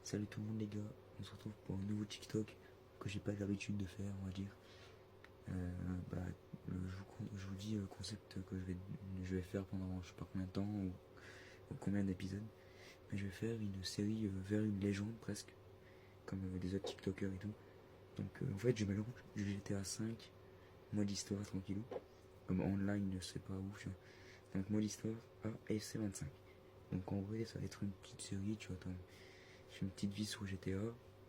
Salut tout le monde les gars, on se retrouve pour un nouveau TikTok que j'ai pas l'habitude de faire, on va dire. Euh, bah, je vous dis le concept que je vais faire pendant je sais pas combien de temps ou combien d'épisodes. Mais je vais faire une série vers une légende presque, comme des autres TikTokers et tout. Donc en fait je mélange du GTA 5, mode histoire tranquillou, comme online je sais pas où, tu vois. Donc mode histoire à FC 25. Donc en vrai ça va être une petite série, tu vois, je fais une petite vie sur GTA,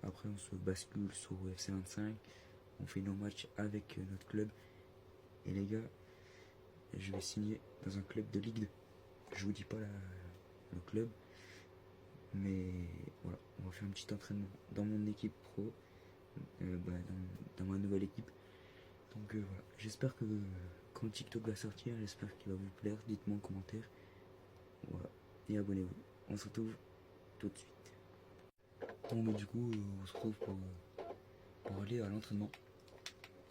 après on se bascule sur FC25, on fait nos matchs avec notre club. Et les gars, je vais signer dans un club de Ligue 2. Je vous dis pas le club, mais voilà, on va faire un petit entraînement dans mon équipe pro, dans ma nouvelle équipe. Donc voilà, j'espère que quand le TikTok va sortir, j'espère qu'il va vous plaire. Dites-moi en commentaire. Voilà, et abonnez-vous. On se retrouve tout de suite. Bon, bah, du coup, on se retrouve pour aller à l'entraînement.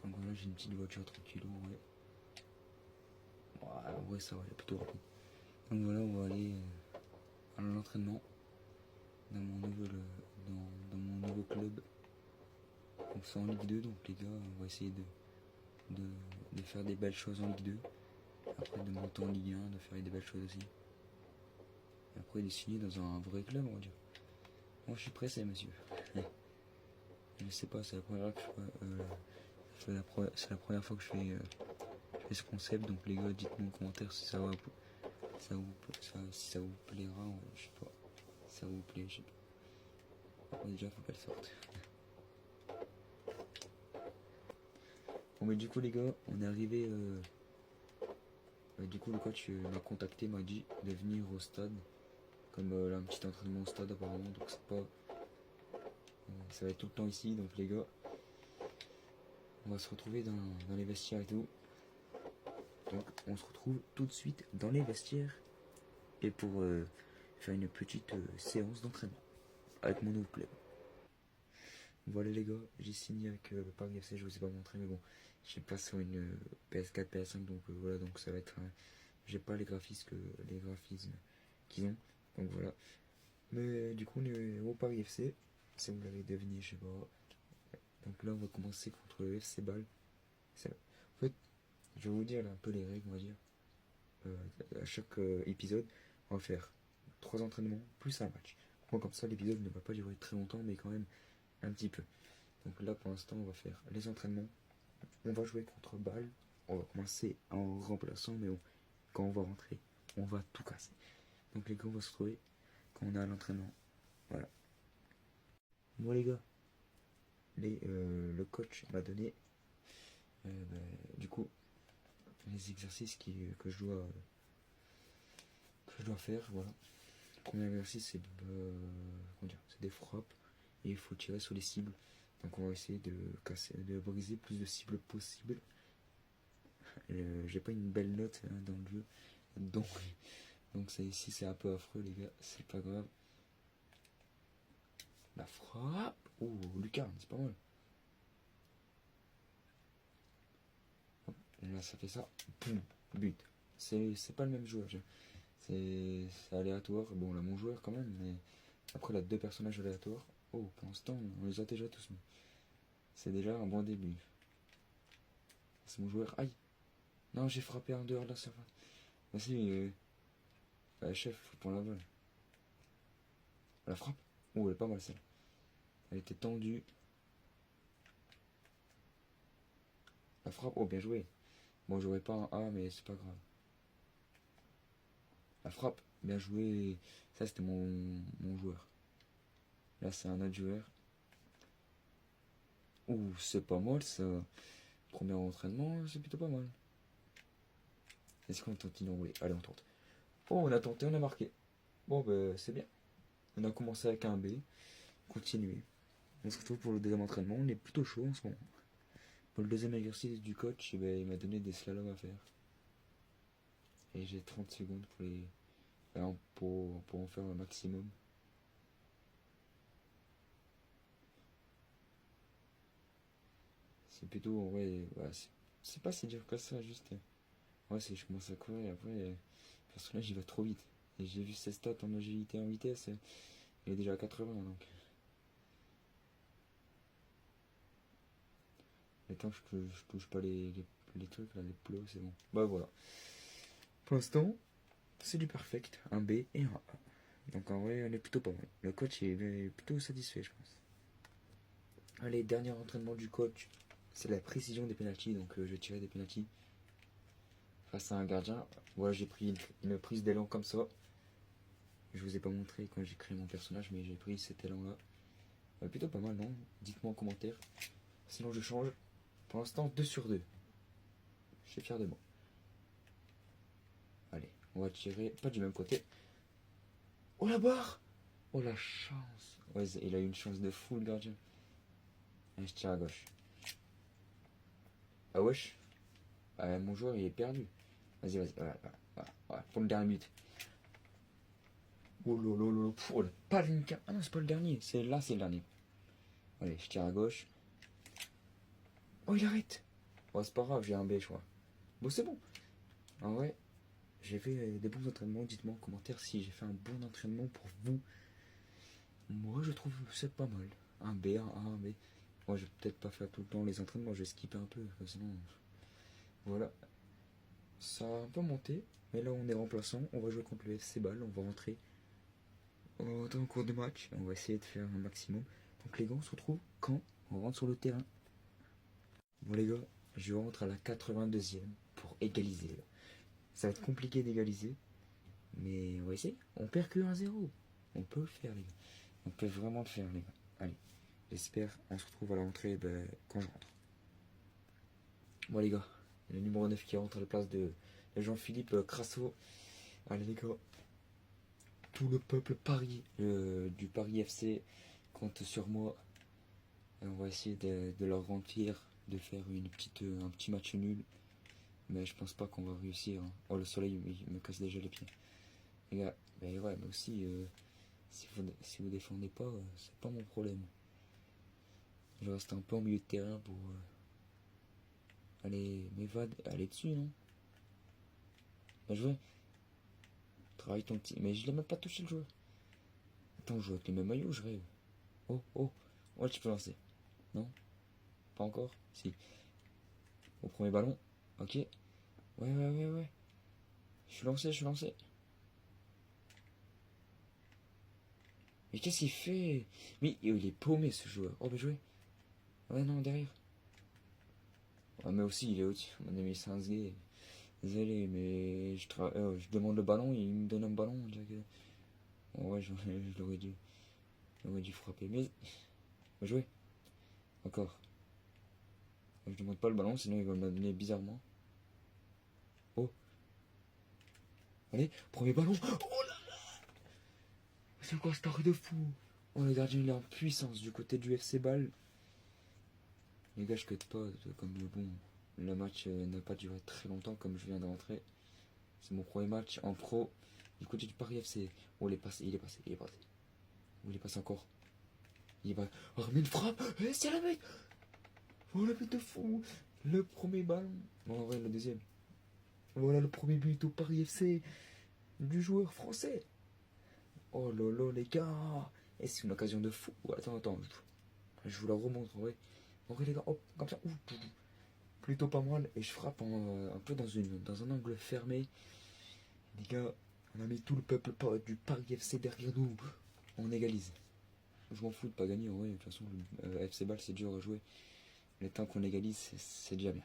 Donc voilà, j'ai une petite voiture tranquille, en vrai. Ouais, en vrai, ça va, elle est plutôt rapide. Donc voilà, on va aller à l'entraînement dans dans mon nouveau club. Donc c'est en Ligue 2, donc les gars, on va essayer de faire des belles choses en Ligue 2. Après de monter en Ligue 1, de faire des belles choses aussi. Et après de signer dans un vrai club, on va dire. Moi je suis pressé, monsieur. Je sais pas, c'est la première fois que c'est la première fois que je fais ce concept, donc les gars, dites-moi en commentaire si si ça vous plaira, je sais pas. Si ça vous plaît, je sais pas. Après, déjà, faut qu'elle sorte. Bon, mais du coup, les gars, on est arrivé. Du coup, le coach m'a contacté, m'a dit de venir au stade. Comme là, un petit entraînement au stade, apparemment. Donc, c'est pas. Ça va être tout le temps ici. Donc, les gars, on va se retrouver dans les vestiaires et tout. Donc, on se retrouve tout de suite dans les vestiaires. Et pour faire une petite séance d'entraînement avec mon nouveau club. Voilà les gars, j'ai signé avec le Paris FC, je vous ai pas montré, mais bon, j'ai pas sur une PS4, PS5, donc voilà, donc ça va être. J'ai pas les graphismes qu'ils ont, donc voilà. Mais du coup, on est au Paris FC, si vous l'avez deviné, je sais pas. Donc là, on va commencer contre le FC Bâle. En fait, je vais vous dire là, un peu les règles, on va dire. À chaque épisode, on va faire 3 entraînements plus un match. Bon, comme ça, l'épisode ne va pas durer très longtemps, mais quand même un petit peu. Donc là, pour l'instant, on va faire les entraînements. On va jouer contre Bâle. On va commencer en remplaçant, mais bon, quand on va rentrer, on va tout casser. Donc les gars, on va se retrouver quand on est à l'entraînement. Voilà. Moi les gars, le coach m'a donné bah, du coup les exercices que je dois faire. Voilà. Le premier exercice c'est des frappes et il faut tirer sur les cibles. Donc on va essayer de briser plus de cibles possible. J'ai pas une belle note hein, dans le jeu, donc ça ici c'est un peu affreux les gars, c'est pas grave. La frappe. Oh, Lucas, c'est pas mal. Là, ça fait ça. Boum, but. C'est pas le même joueur. C'est aléatoire. Bon, là, mon joueur quand même, mais après, là, 2 personnages aléatoires. Oh, pour l'instant, on les a déjà tous mis. C'est déjà un bon début. C'est mon joueur. Aïe. Non, j'ai frappé en dehors de la surface. Vas-y, chef, faut prendre la balle. La frappe. Oh, elle est pas mal celle. Elle était tendue. La frappe. Oh, bien joué. Bon, j'aurais pas un A, mais c'est pas grave. La frappe, bien joué. Ça, c'était mon joueur. Là, c'est un autre joueur. Ouh, c'est pas mal ça. Premier entraînement, c'est plutôt pas mal. Est-ce qu'on tente d'inenrouler? Allez, on tente. Oh, on a tenté, on a marqué. Bon, bah, c'est bien. On a commencé avec un B. Continuer. On se retrouve pour le deuxième entraînement. On est plutôt chaud en ce moment. Pour le deuxième exercice du coach, eh ben, il m'a donné des slaloms à faire. Et j'ai 30 secondes pour en faire un maximum. C'est plutôt, ouais, c'est pas si dur que ça, juste. Ouais, si je commence à courir, après, le personnage il va trop vite. Et j'ai vu ses stats en agilité, en vitesse, il est déjà à 80, donc. Le temps que je touche pas les trucs, là, les plots, c'est bon. Bah voilà. Pour l'instant, c'est du perfect. Un B et un A. Donc en vrai, elle est plutôt pas mal. Le coach est plutôt satisfait, je pense. Allez, dernier entraînement du coach. C'est la précision des pénaltys. Donc je vais tirer des pénaltys face à un gardien. Voilà, j'ai pris une prise d'élan comme ça. Je vous ai pas montré quand j'ai créé mon personnage, mais j'ai pris cet élan-là. Plutôt pas mal, non? Dites-moi en commentaire. Sinon, je change. Pour l'instant, 2 sur 2. Je suis fier de moi. Allez, on va tirer. Pas du même côté. Oh la barre! Oh la chance! Ouais, il a eu une chance de fou, le gardien. Allez, je tire à gauche. Ah wesh? Mon joueur, il est perdu. Vas-y, vas-y. Voilà. Pour le dernier but. Oh là. Oh, pas le ligne. Ah non, c'est pas le dernier. C'est le dernier. Allez, je tire à gauche. Oh, il arrête. Oh, c'est pas grave, j'ai un B, je crois. Bon, c'est bon. En vrai, j'ai fait des bons entraînements. Dites-moi en commentaire si j'ai fait un bon entraînement pour vous. Moi, je trouve que c'est pas mal. Un B, un A, un B. Moi, je vais peut-être pas faire tout le temps les entraînements. Je vais skipper un peu. Sinon, voilà. Ça a un peu monté. Mais là, on est remplaçant. On va jouer contre le FC Bâle. On va rentrer dans le cours de match. On va essayer de faire un maximum. Donc, les gars, on se retrouve quand on rentre sur le terrain. Bon, les gars, je rentre à la 82e pour égaliser. Ça va être compliqué d'égaliser. Mais on va essayer. On perd que 1-0. On peut le faire, les gars. On peut vraiment le faire, les gars. Allez, j'espère. On se retrouve à la rentrée quand je rentre. Bon, les gars, il y a le numéro 9 qui rentre à la place de Jean-Philippe Crasso. Allez, les gars. Tout le peuple Paris, du Paris FC, compte sur moi. Et on va essayer de leur remplir, de faire un petit match nul. Mais je pense pas qu'on va réussir. Hein. Oh, le soleil, il me casse déjà les pieds. Les gars, mais ouais, mais aussi, si vous défendez pas, c'est pas mon problème. Je reste un peu au milieu de terrain pour aller dessus, non? Bien joué. Travaille ton petit. Mais je l'ai même pas touché le joueur. Attends, je joue avec le même maillot, je rêve. Oh. Ouais, tu peux lancer. Non? Pas encore? Si. Au premier ballon. Ok. Ouais. Je suis lancé. Mais qu'est-ce qu'il fait? Mais il est paumé ce joueur. Oh, bien joué. Ouais, non, derrière. Ouais, mais aussi, il est au-dessus. Mon ami Sansgay. Désolé, mais je demande le ballon, il me donne un ballon. On dirait que... Oh, ouais, je l'aurais dû frapper. Mais. Bien joué. Encore. Je demande pas le ballon, sinon il va me donner bizarrement. Oh. Allez, premier ballon. Oh là là. C'est quoi cet arrêt de fou? Oh, le gardien il est en puissance du côté du FC Bâle. Les gars, je cut pas, comme bon. Le match n'a pas duré très longtemps, comme je viens de rentrer. C'est mon premier match en pro du côté du Paris FC. Oh, il est passé. Oh, il est passé encore. Il va. Oh, mais une frappe. C'est la bête. Oh, la bête de fou. Le premier ballon. Non, en vrai, le deuxième. Voilà le premier but au Paris FC du joueur français. Oh lolo les gars. Et c'est une occasion de fou. Attends. Je vous la remontre, en vrai. En vrai, les gars, hop, comme ça. Plutôt pas mal. Et je frappe un peu dans un angle fermé. Les gars, on a mis tout le peuple du Paris FC derrière nous. On égalise. Je m'en fous de pas gagner, en vrai. De toute façon, le FC Bâle, c'est dur à jouer. Le temps qu'on égalise, c'est déjà bien.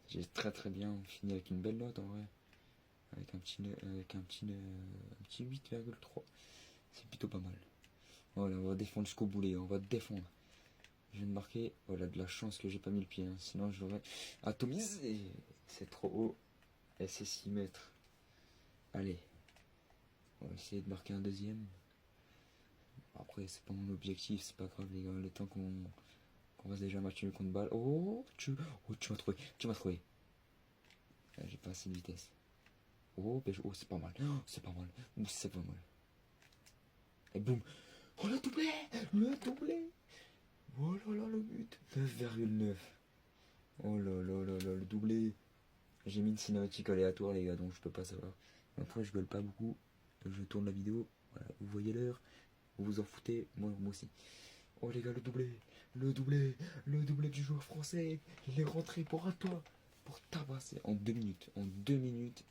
J'ai très bien fini avec une belle note, en vrai. Avec un petit 8,3. C'est plutôt pas mal. Voilà, on va défendre jusqu'au boulet. On va défendre. Je viens de marquer. Voilà, de la chance que j'ai pas mis le pied. Hein. Sinon, je l'aurais atomisé. C'est trop haut. Et c'est 6 mètres. Allez. On va essayer de marquer un deuxième. Après, c'est pas mon objectif, c'est pas grave, les gars. Le temps qu'on fasse déjà un match nul contre balle. Tu m'as trouvé. J'ai pas assez de vitesse. C'est pas mal. C'est pas mal. C'est pas mal. Et boum. Oh, le doublé. Oh là là, le but. 9,9. Oh là là, le doublé. J'ai mis une cinématique aléatoire, les gars, donc je peux pas savoir. Après, je gueule pas beaucoup. Je tourne la vidéo. Voilà, vous voyez l'heure. Vous vous en foutez, moi aussi. Oh les gars, le doublé. Le doublé. Le doublé du joueur français. Il est rentré pour un toit. Pour tabasser. En 2 minutes. En 2 minutes.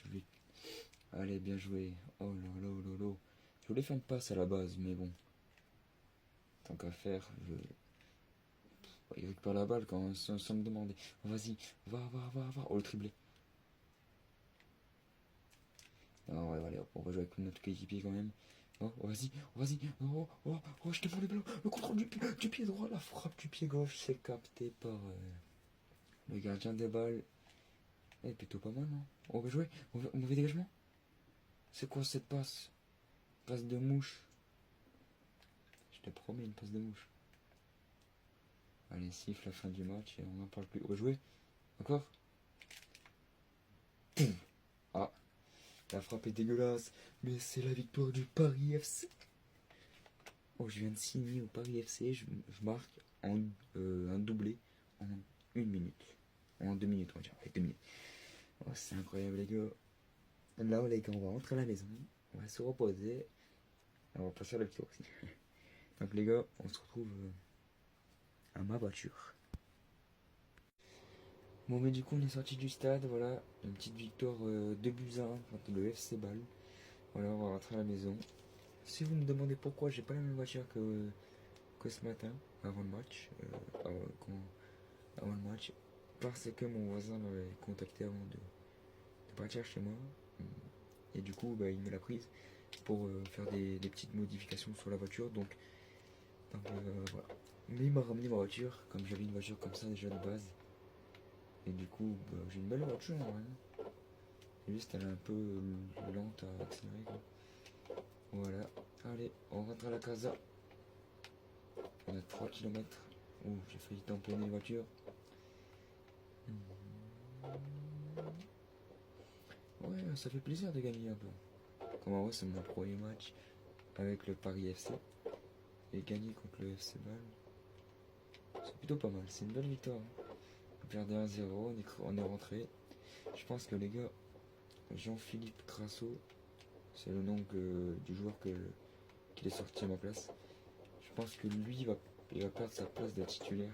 Vite. Allez, bien joué. Oh là là là là. Je voulais faire une passe à la base, mais bon. Tant qu'à faire, il récupère la balle quand, sans me demander. Vas-y, va. Oh, le triplé. Non, ouais, allez, hop, on va jouer avec notre coéquipier quand même. Oh, vas-y. Je te prends les ballons. Le contrôle du pied droit, la frappe du pied gauche, c'est capté par le gardien des balles. Eh, plutôt pas mal, non? On va jouer. Mauvais dégagement. C'est quoi cette passe? Passe de mouche. Je te promets, une passe de mouche. Allez, siffle la fin du match et on n'en parle plus. On va jouer. Encore. Ah, la frappe est dégueulasse. Mais c'est la victoire du Paris FC. Oh, je viens de signer au Paris FC. Je marque un doublé en 1 minute. En 2 minutes, on va dire. Avec 2 minutes. Oh, c'est incroyable, les gars. Là, les gars, on va rentrer à la maison. On va se reposer. Et on va passer à la vidéo aussi. Donc, les gars, on se retrouve à ma voiture. Bon, mais du coup, on est sorti du stade. Voilà, une petite victoire 2-1 contre le FC Bâle. Voilà, on va rentrer à la maison. Si vous me demandez pourquoi j'ai pas la même voiture que ce matin, avant le match, avant le match, parce que mon voisin m'avait contacté avant de partir chez moi. Et du coup, bah, il me l'a prise pour faire des petites modifications sur la voiture. Donc voilà. Mais il m'a ramené ma voiture, comme j'avais une voiture comme ça déjà de base. Et du coup, bah, j'ai une belle voiture normalement. Juste, elle est un peu lente à accélérer, quoi. Voilà. Allez, on rentre à la casa. On a 3 km. Ouh, j'ai failli tamponner la voiture. Ouais, ça fait plaisir de gagner un peu. Comme en vrai, c'est mon premier match avec le Paris FC. Et gagner contre le FC Bâle, c'est plutôt pas mal. C'est une belle victoire. On perdait 1-0, on est rentré. Je pense que les gars, Jean-Philippe Crasso, c'est le nom du joueur qu'il est sorti à ma place. Je pense que lui, il va perdre sa place de titulaire.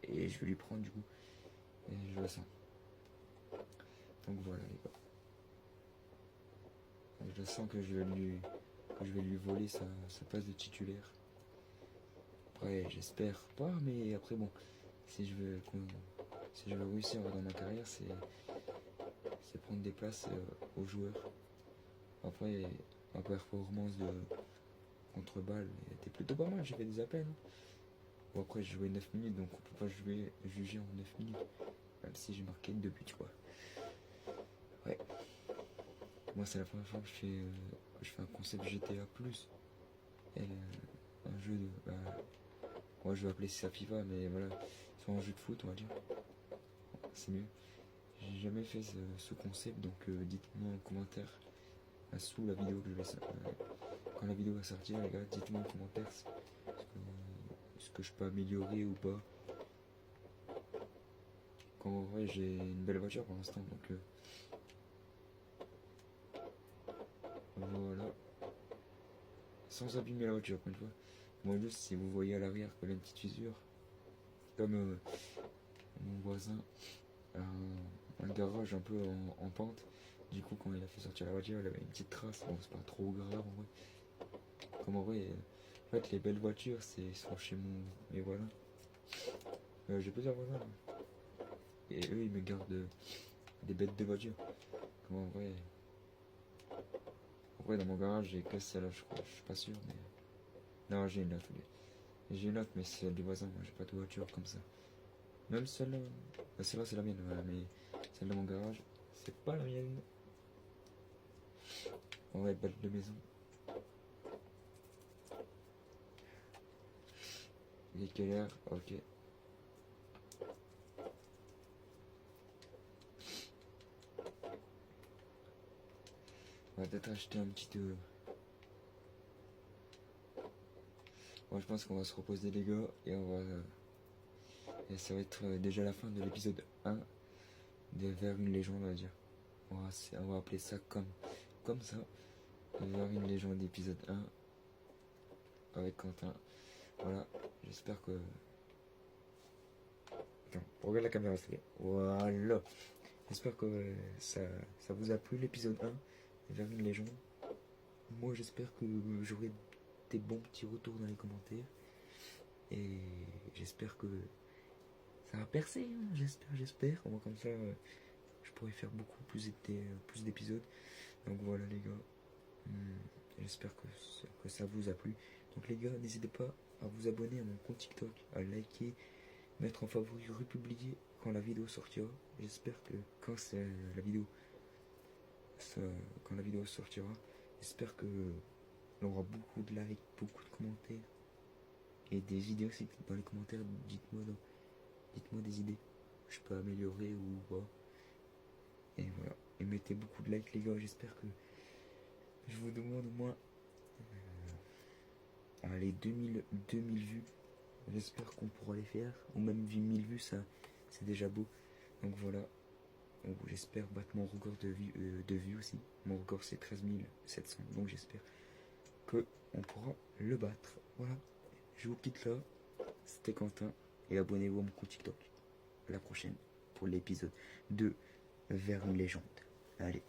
Et je vais lui prendre du coup. Et je le sens. Donc voilà les gars. Et je sens que je vais lui voler sa place de titulaire. Après, j'espère pas, mais après bon, si je veux réussir dans ma carrière, c'est prendre des places aux joueurs. Après, ma performance contre balle était plutôt pas mal, j'ai fait des appels. Hein. Bon, après, j'ai joué 9 minutes, donc on peut pas juger en 9 minutes. Même si j'ai marqué 2 buts, quoi. Ouais. Moi, c'est la première fois que je fais un concept GTA+. Et, un jeu de... moi, je vais appeler ça FIFA, mais voilà. C'est un jeu de foot, on va dire. C'est mieux. J'ai jamais fait ce concept, donc dites-moi en commentaire sous la vidéo que je vais quand la vidéo va sortir, les gars, dites-moi en commentaire ce que je peux améliorer ou pas. Quand en vrai j'ai une belle voiture pour l'instant, donc voilà. Sans abîmer la voiture, encore une fois. Moi juste si vous voyez à l'arrière qu'il y a une petite fissure, comme mon voisin a un garage un peu en pente. Du coup, quand il a fait sortir la voiture, il avait une petite trace. Bon, c'est pas trop grave en vrai. Comme en vrai, en fait, les belles voitures, c'est sont chez mon. Et voilà. J'ai plusieurs voisins. Là. Et eux, ils me gardent des bêtes de voitures. Comme en vrai. En vrai, dans mon garage, j'ai que celle-là, je crois. Je suis pas sûr, mais. Non, j'ai une autre. J'ai une autre, mais c'est celle du voisin. Moi, j'ai pas de voiture comme ça. Même celle-là. Celle-là, c'est la mienne, voilà, mais celle de mon garage, c'est pas la mienne. Ouais, belle de maison. Il est quelle heure? Ok. On va peut-être acheter un petit... Bon, je pense qu'on va se reposer les gars et on va... et ça va être déjà la fin de l'épisode 1 de Vers une légende, on va dire. On va appeler ça comme ça. Vers une légende épisode 1. avec Quentin. Voilà, j'espère que... Attends, regarde la caméra s'il te plaît. Voilà. J'espère que ça vous a plu l'épisode 1 vers une légende. Moi j'espère que j'aurai des bons petits retours dans les commentaires. Et j'espère que ça va percer, hein. J'espère. Moi comme ça, je pourrais faire beaucoup plus d'épisodes. Donc voilà les gars. J'espère que ça vous a plu. Donc les gars, n'hésitez pas à vous abonner à mon compte TikTok, à liker, mettre en favori, republier quand la vidéo sortira. J'espère que quand la vidéo sortira, j'espère que on aura beaucoup de likes, beaucoup de commentaires et des idées aussi dans les commentaires. Dites-moi des idées que je peux améliorer ou pas. Et voilà. Et mettez beaucoup de likes les gars. J'espère que je vous demande au moins allez 2000 vues. J'espère qu'on pourra les faire. Ou même 1000 vues, ça c'est déjà beau. Donc voilà. Donc, j'espère battre mon record de vues aussi. Mon record c'est 13 700. Donc j'espère que on pourra le battre. Voilà. Je vous quitte là. C'était Quentin. Et abonnez-vous à mon compte TikTok. À la prochaine pour l'épisode 2 vers une légende. Allez.